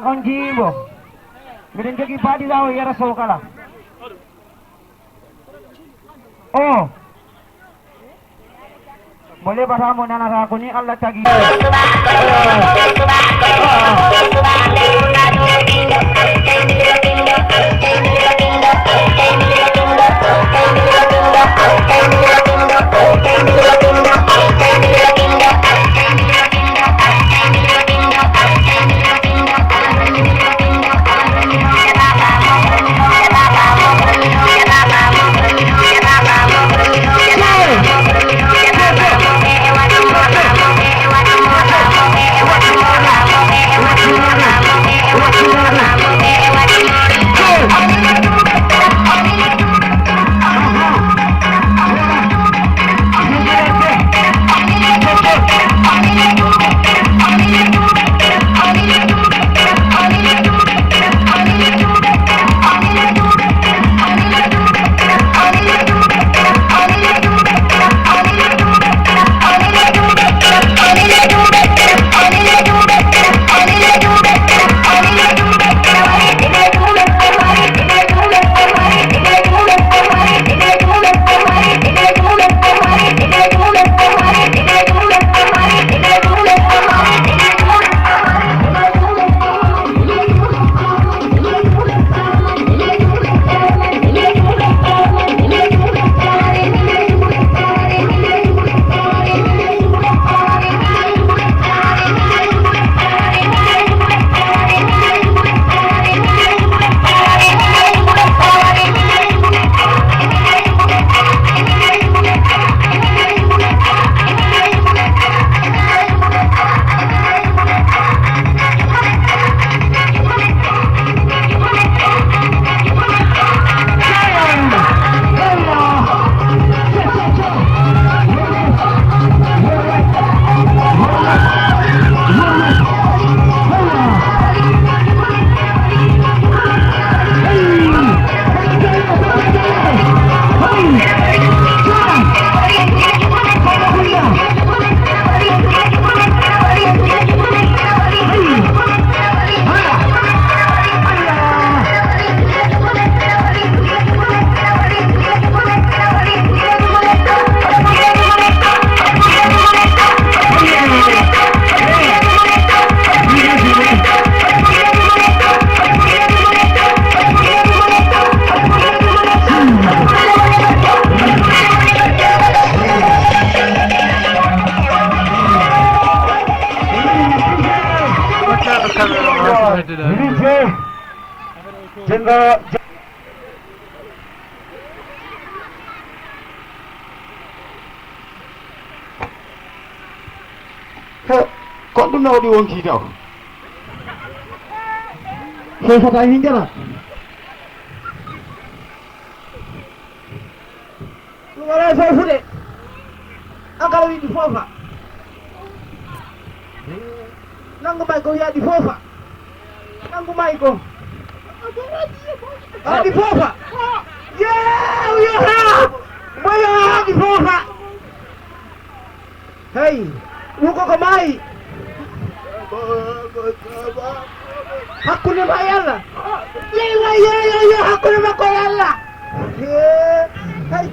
on jimbo miɗen jogui baɗirawo yara sow kala o mo leɓatamo nanata ko ni Allah tagi kon ɗum nawɗi wonki taw fofata hingana ɗum wala fofude an kala wiɗi foofa nangu may ko yaɗi foofa nangu may ko aɗi foofa yew moyo aɗi foofa hey wuko ko maayi hakkunde ma yalla yewa yeyo hakkunde makko yalla hey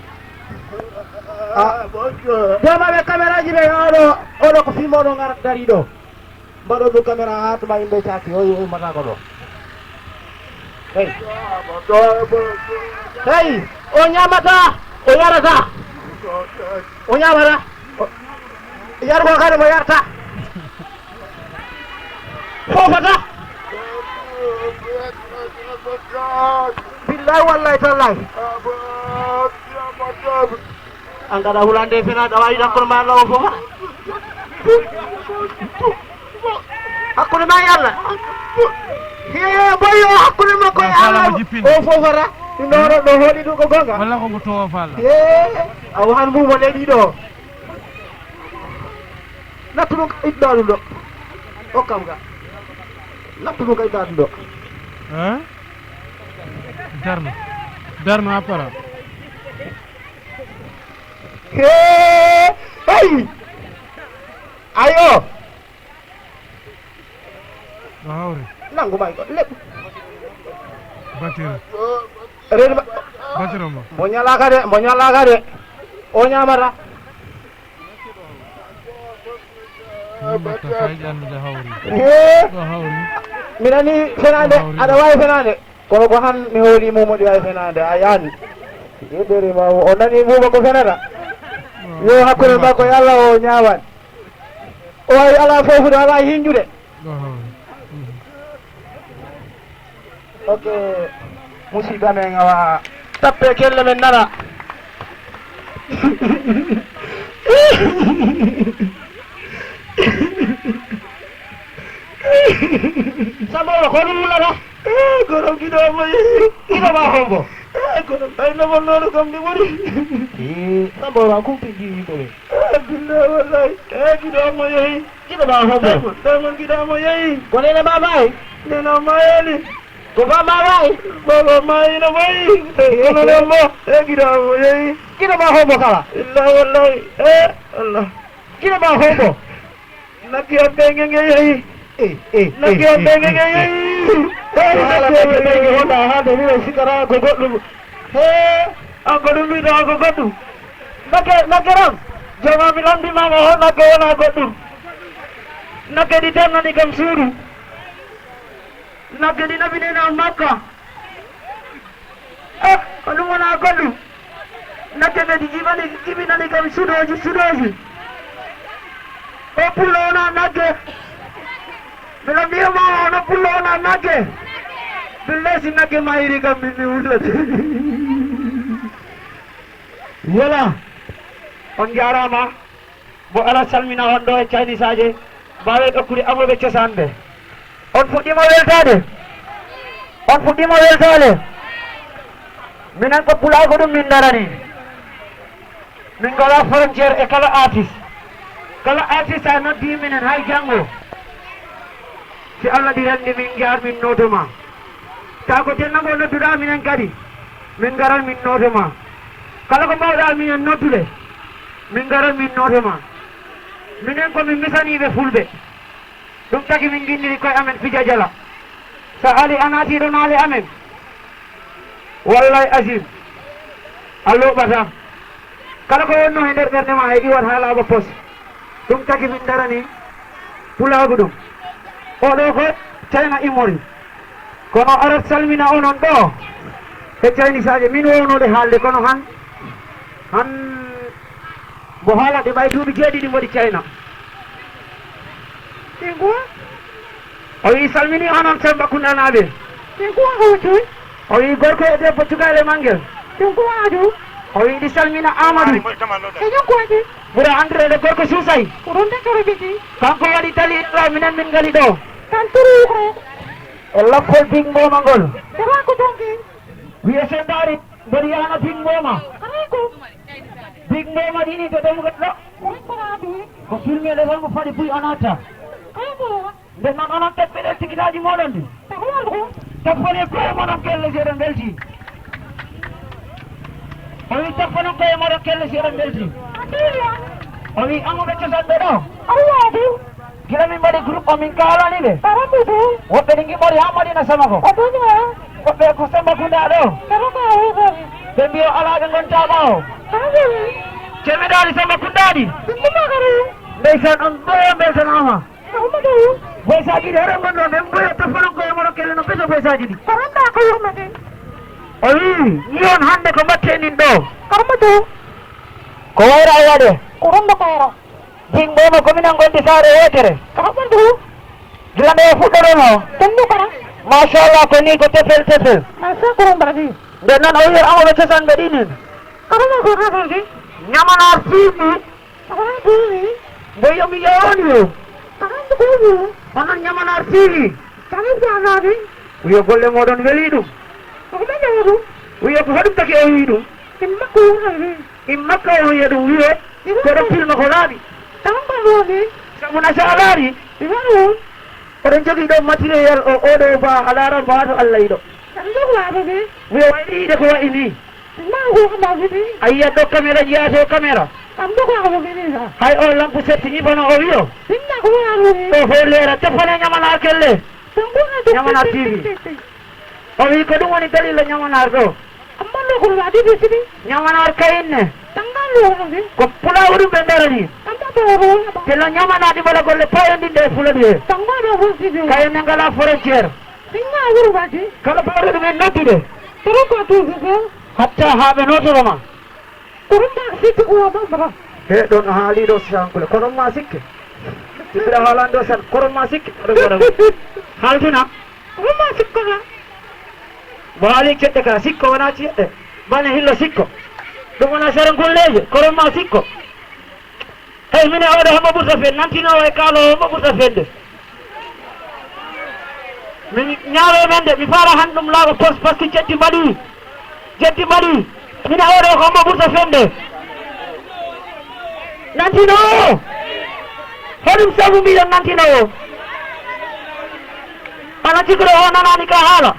demaɓe caméra ji ɓe oɗo ko film oɗo garat dari ɗo mbaɗo ɗum caméra ha tuma yimɓe caki o mata ko ɗo hey hey o ñamata o yarata o ñamata yargo kadi mo yarta fofata billahi wallahi tallahi an gaɗa hulande fena ɗa wawi ɗakkono ma Allah o fofa hakkude ma Allah he boyo hakkude makko e Allah o fofata ɗo ɗo hoɗi ɗum ko gonga walla ko to falla he a wahan mumo leydi ɗo nattu ɗum iɗɗa ɗum ɗo hokkam ga nattu ɗum ka iɗɗa ɗum ɗo darno appara hey ayo hawri nangu may ko lépp batira reeni ma batira mo mo ñalaka de o ñamata batta kay andude hawri he ɗo hawri minani fenade aɗa wawi fenade kono ko han mi hooli momoɗi wawi fenade a yaani yeddori ma o nani muma ko fenata yo hakkude makko yo Allah o ñawan o wawi ala fofude ala hinjude ɗo hawri ok musidɗo men awa tappe kelle men nana Samboro ko ɗum wulata gorom giɗomo giɗoma hombo gorom ɓaynomo noonu kam ndi ɓuri Samboro a kumpiji yimɓeɓe billah wallahi giɗomo yeehi giɗoma hombo ɗamon giɗamo yeehi ko nene ma mayi nena mayeni ko ba ma mayi baba mayino mayi ononemo giɗamo yeehi giɗoma hombo kala billah wallahi Allah giɗoma hombo nakki abbe ngenge yeehi nakki abbe ngenge yeehi honda hande wiwe sikara ko goɗɗum an ko ɗum wiɗa ko goɗɗum nakke ram jomami lamdimama ho nakke wona goɗɗum nakke ɗi tannani kam suudu nakke ɗi nabinena makka ko ɗum wona goɗɗum nakke ɓe ɗi jibinani kam suudoji o pullo wona nagge mbiɗa mbiyama ono pullo wona nagge billesi nagge mayiri kam mi wullete voilà on jarama bo ala salmina on ɗo e Chinese aje mbawe ɗokkude amoɓe cosaan ɓe on fuɗɗima weltade minen ko pulago ɗum min darani min gala frontiére e kala artiste a noddi minen hay janggo si Allah ɗi renndi min jarmin notoma ta ko tennago nodduɗa minen kadi min garan min notoma kala ko mbawɗa minen noddude min garan min notoma minen komin misaniɓe fulɓe ɗum tagi min guinniri koye amen fija jala so ali a naatiɗo naale amen wallay asim a loɓata kala ko wonno e nder ɓerde ma e iwat ha laaɓa pos ɗum tagi min darani pulagu ɗum oɗo ko China immori kono arat salmina onon ɗo e Chinese aje min wownode haalde kono han mo haalade ɓay duuɓi 7 mboɗi China o wi salmini onon Samba Kundanaɓe o wi gorko e debbo cukale mangel o wi ɗi salmina Amadou ɓuura andrede gorko Sousay kanko waɗi tali ɗo minen min ngali ɗo e lappol Big Mboma ngol wiye sen daari mboɗi yana Big Mboma Big Mboma ɗini to ɗemgal ɗo ko filmeɗe tan mo faɗi buy onata nden noon onon teɓɓeɗe tikitaji moɗon ɗi tappone koye moɗon kelle seeɗen belti o wi tapponon koye moɗon kelle seeɗen belti o wi amoɓe cosanɓe ɗo gila min mbaɗi groupe o min kalani ɓe woɓɓe ɗi giɓɓori ha Madina Samako woɓɓe ko Samba Kunda ɗo ɓe mbiyo alaɓe gonta ɓawo cemeɗaɗi Samba Kundaɗi ndeysan on ɓoyo beltanama boysaji ɗi hoɗon gonɗo ɓe mboyo tapponon koye moɗon kelle no ɓeso boysaji ɗi o wi yiyon hande ko mbattenin ɗo ko wayra waɗe Big Mboma kominan gondi saare wotere gila nde fuɗɗorono machallah ko ni ko tefel nden noon o wiyer amoɓe cosanɓe ɗinin ñamanar fiimi mbo yomi yewoni yo onon ñamanar fiimi wiye golle moɗon weeli ɗum wiye ko hoɗum taki o wi ɗum in makka o wiye ɗum wiye koɗo filma ko laaɓi sabu nasa a laari oɗon jogii ɗo matériel o oɗo ba a laaran ba to Allah yiɗo wiye wayɗi yiide ko wayi ni a yiyat ɗo caméra jiyato caméra hay o lampe setti ñiɓano o wiyo o fo leera tefane ñamana kelle Nyamanar TV. O wi ko ɗum woni dalila nyamanar ɗo. Ammanɗo kono waɗi ɓe sini Nyamanar kayinne tangallono de ko pulawɗum ɓe nderani. tantaɓeroonaba Telo nyamanaɗi wala golle payondinde e fulani he. tangaɗo foside Kayinne ngala frontiére. singa wuro waɗi Kala ɓawɗe ɗumen noddude. toroko tuusete Hatta haɓe notoroma. toroma sitti uwamambara He ɗon o haaliɗo sankule konon ma sikke. Sikkira haalani ɗo san konon ma sikke. Haltuna. toroma sikkona Mo haali ceɗɗe ka sikko wona ceɗɗe. Bane hillo sikko. Ɗum wona sere golleje konon ma sikko. Hey mine oɗo homo ɓurta fen nantinowo e kaalowo homo ɓurta fende. Min ñaawe men de mi faala han ɗum laaɓa pos par ce que jeddi mbaɗi. Jeddi mbaɗi. Mine oɗo ko homo ɓurta fende. Nantinowo. Hoɗum sabu mbiɗon nantinowo. Ana cikkuɗo o nanani ka haala.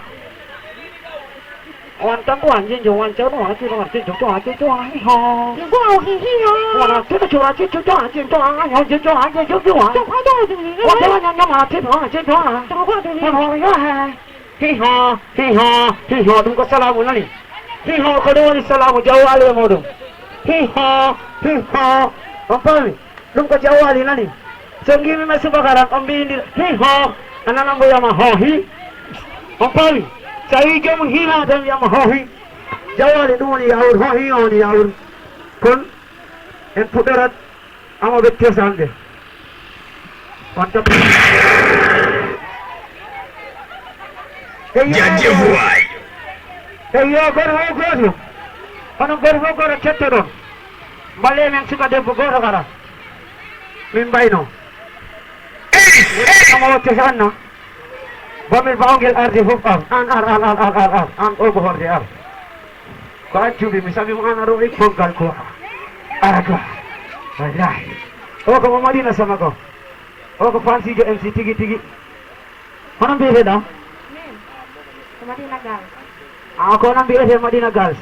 Wan tan ko anjinjo wan cewɗo wan cewɗo wan cewɗo to wan cewɗo wan ho. go hihiyo Wan cewɗo to wan cewɗo to wan cewɗo wan ho cewɗo wan cewɗo wan. tokoɗoɗumi Wan cewɗo wan nyama cewɗo wan cewɗo wan. tokoɗumi Wan ho yo he. Hiho ɗum ko salamu nani. Hiho ko ɗum woni salamu jawwali e muɗum. Hiho on paami ɗum ko jawwali nani. So gimimi subakaran on mbiyindira hiho a nana mbo wiyama ho hi. On paami so wi jomum hiha tan wiyama ho hi. Jawwali ɗum woni yawur ho hi woni yawur. Kon en puɗɗorat amoɓe tesanɗe. On tan Jajehuai. eyi yo goto fof goto hono goto fof goto kettoɗon mballe men suka debbo goto kala min mbayno ama wotte sanna bomin bawguel arde fof an an ɗo ko horde ar ko accuɓe mi samimo an aɗo ik boggal ko ara to wallahi o ko mo madina sama ko o ko fansijo MC tigi tigi hono mbiyeteɗa ko nan mbiyete Madina Girls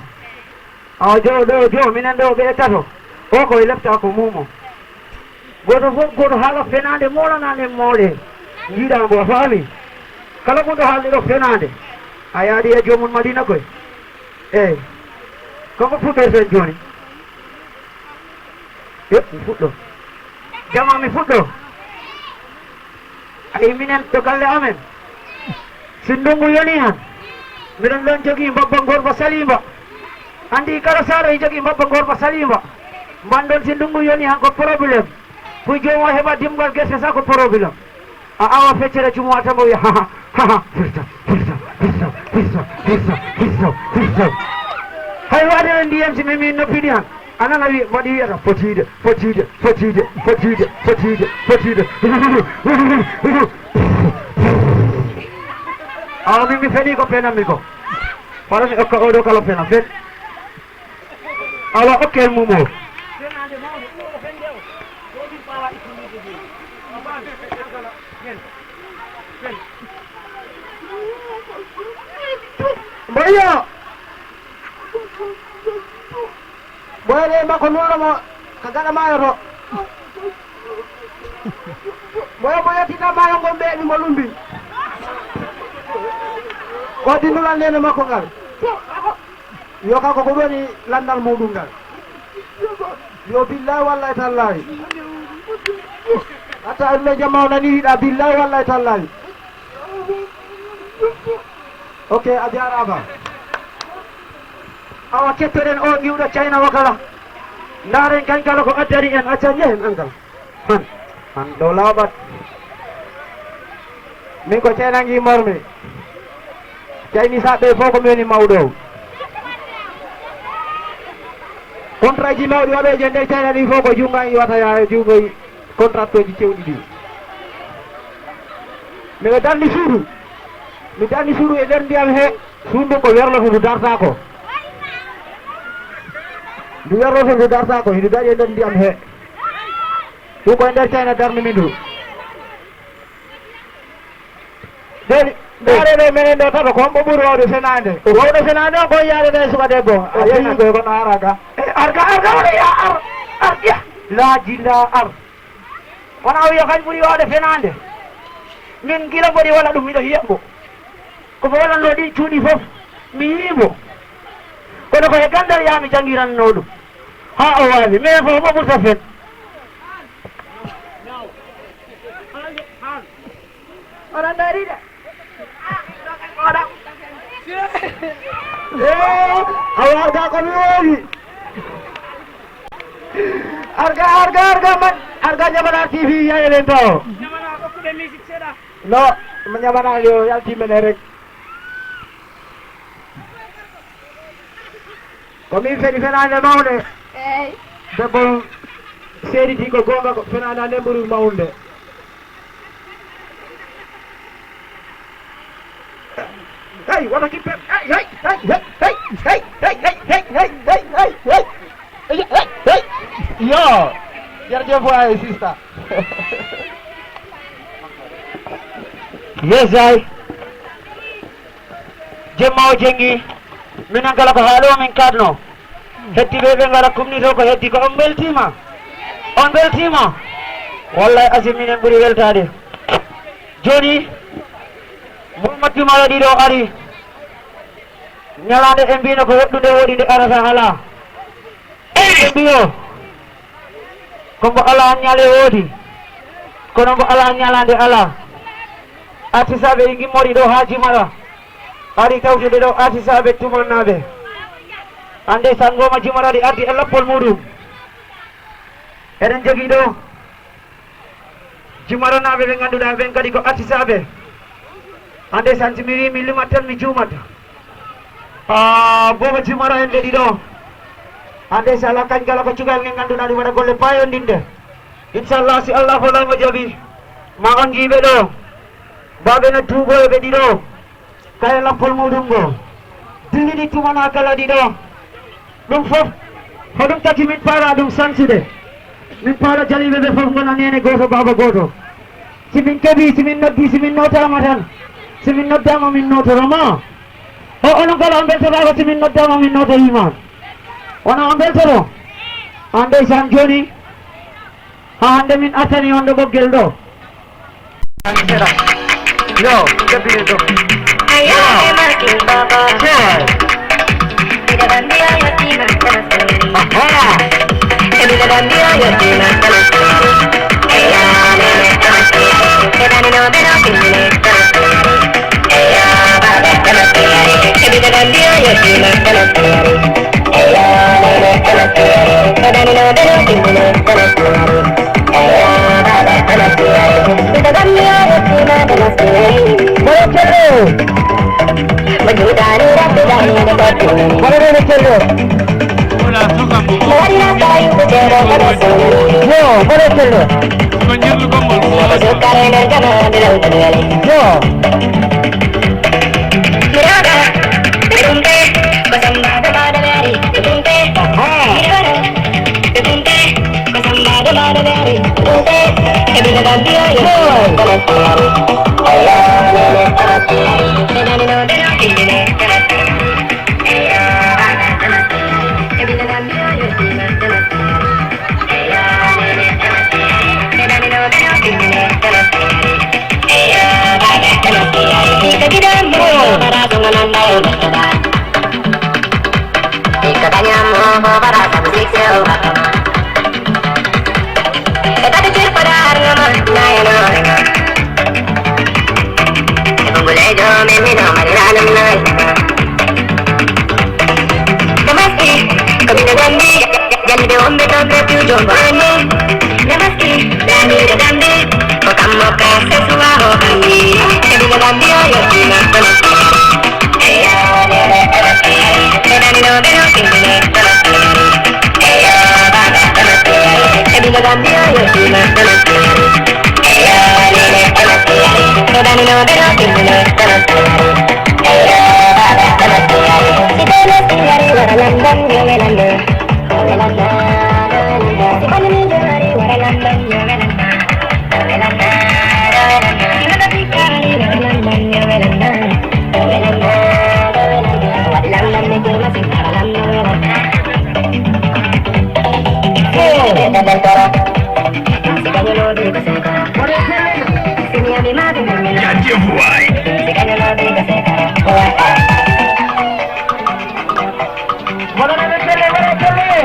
jo minen ɗo ɓe tato o koye lefta ko mumo goto fof goto haala fenade molanade mawɗe jiiɗa mbo faami kala gonɗo haalɗiɗo fenade a yaaɗi e jomum Madina koye eyyi koko fuɗɗorten joni mi fuɗɗo jama mi fuɗɗo ayi minen to galle amen si ndungu yoni han miɗen ɗon jogii mbabba gorba salimba andi kala saaro e jogii mbabba gorba salimba mbanɗon si ndungu yoni han ko probléme pour jomum o heɓa dimgal gerte sa ko probléme a awa feccere cumowa tan mo wiya haha firta hay waɗene ndiyam si mimi noppiɗi han a nana wi waɗi wiyata fotide awa min mi feni ko penanmi ko wala mi okka oɗo kala pena fen awa okkel mumo mboyo ɓoyde makko nuɗomo ko gaɗa mayo to ɓoyo mo yettina mayo ngon ɓeeɓi mo lumbi o dindulan nene makko ngal yo kanko ko ɗoni landal muɗum ngal yo billahi wallahi tallahi hatta aduna jamma o nani yiɗa billahi wallahi tallahi ok a jarama awa kettoɗen o ñiwɗo cayna wakala ndaren kañ kala ko addari en acca jehen an kala han ɗo laaɓat min ko caynangi mormi cayni saɓɓe fof ko mi woni mawɗo contrat ji mawɗi waɗoje nde cayna ɗi fof ko junga iwata ya jungoy contrat toji cewɗi ɗi miɗo danni suudu mi danni suudu e nder ndiyam he suudu ko werloto ndu darta ko ndu werloto ndu darta ko hiɗu daɗi e nder ndiyam he ɗum koye nder cayna darnimi ndu deni ndareɗo menen ɗo tata ko hombo ɓuuri wawde fenade wawde fenade o koye yaade ɗe suka debbo a yeyi koye kono araga arga waɗa ya ar ƴa laaji la ar wona wiya kañ ɓuuri wawde fenade min gila bodi wala ɗum miɗo yiyambo ko walanno ɗi cuuɗi fof mi yiimo kono ko e gandal yami jangiranno ɗum ha o wawi mais fof mo ɓurta fen oɗon dari de oɗa a warga komi wowi arga man arga ñamana TV yayelen to non ma ñamana yo yaltimene rek komi feni fenande mawde debbo seediti ko gonga ko fenande ɓuri mawde hey wona kippe yo jërëjëf waay sista yes ay jemma o jengi minen kala ko haalo min kadno heddi ɓe ngara kumnito ko heddi ko on beltima wallahi asim minen ɓuuri weltade joni Muhammad Jumala ɗiɗo ari ñalande e mbino ko woɗɗude woɗi nde arata ala ɓe mbiyo kombo ala ñale woodi kono mbo ala ñalande ala artisaɓe ɗi gimmori ɗo ha Jumala ari tawtude ɗo artisaɓe tumalnaɓe ande sangoma Jumala ɗi ardi e loppol muɗum eɗen jogui ɗo Jumala naɓe ɓe ganduɗa ɓen kadi ko artisaɓe ande santi mi wi mi limat tan mi juumata boba Jumala en ɗe ɗiɗo ande so Allah kañ kala ko cugal nge ganduɗa ɗum waɗa golle payodinde inchallah si Allah holamo jaaɓi ma on jiiɓe ɗo baɓe no tuuboyo ɓe ɗiɗo kaya lappol muɗum ngo dilliɗi tumana kala ɗiɗo ɗum fof hoɗum taki min paara ɗum sansude min paara jaliɓe ɓe fof gonani ene goto baba goto simin keeɓi simin noddi simin notama tan simin noddama min notoroma o onon kala on beltorako simin noddama min notoyima wona on beltoro an ndeysan joni ha hande min attani on ɗo ɓoggel ɗo yo jabbine ɗo Janji buai. Mana kele.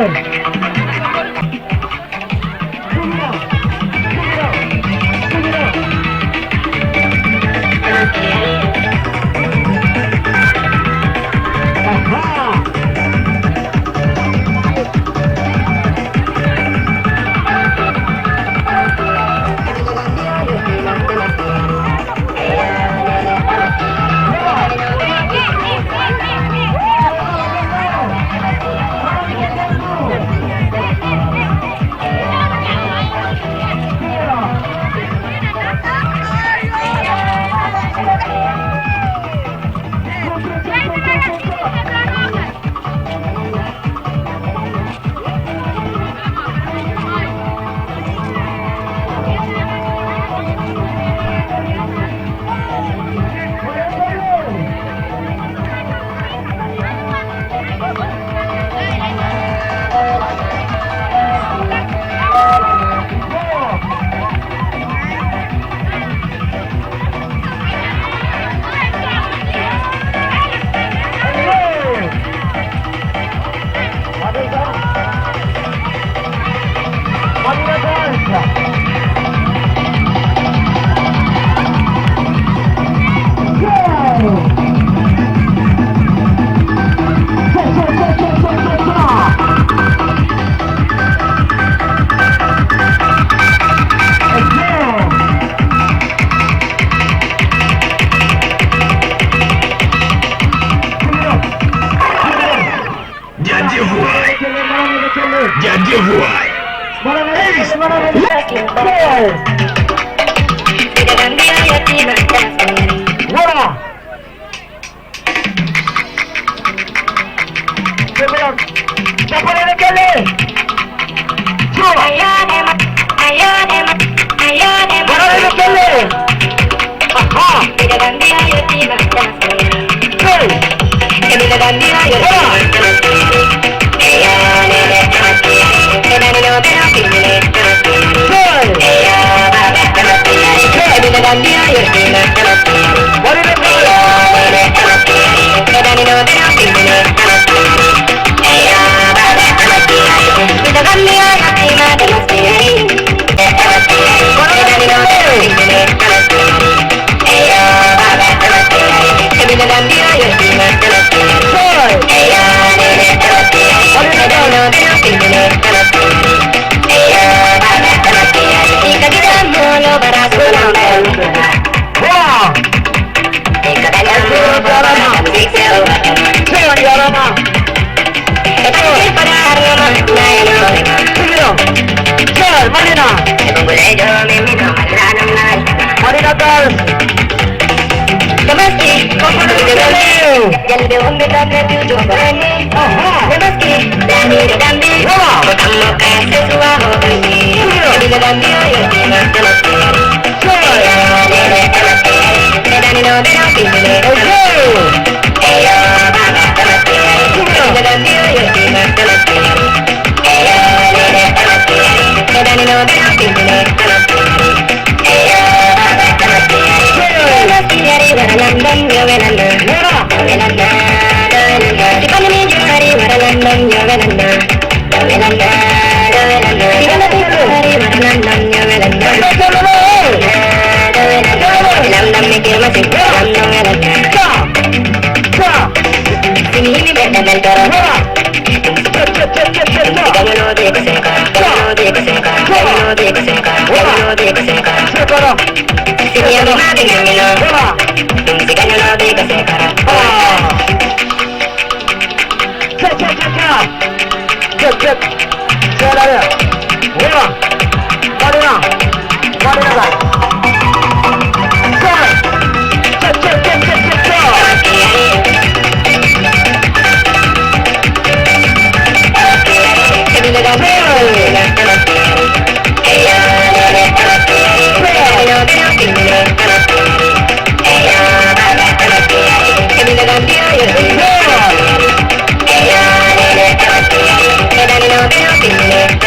Janji buai.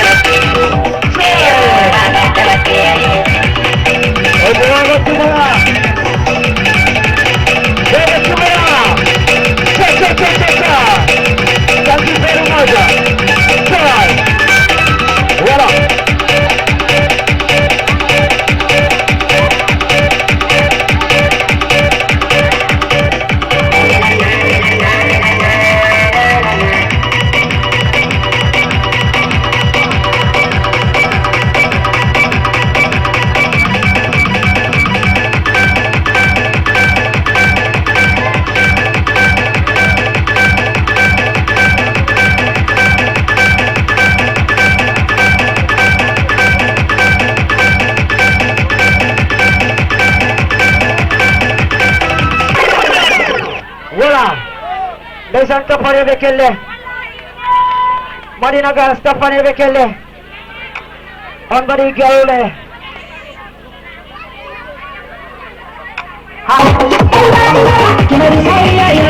Hey, Desan Tapane Bekele. Madina Girls Tapane Bekele. On body Gaule. Kimari saya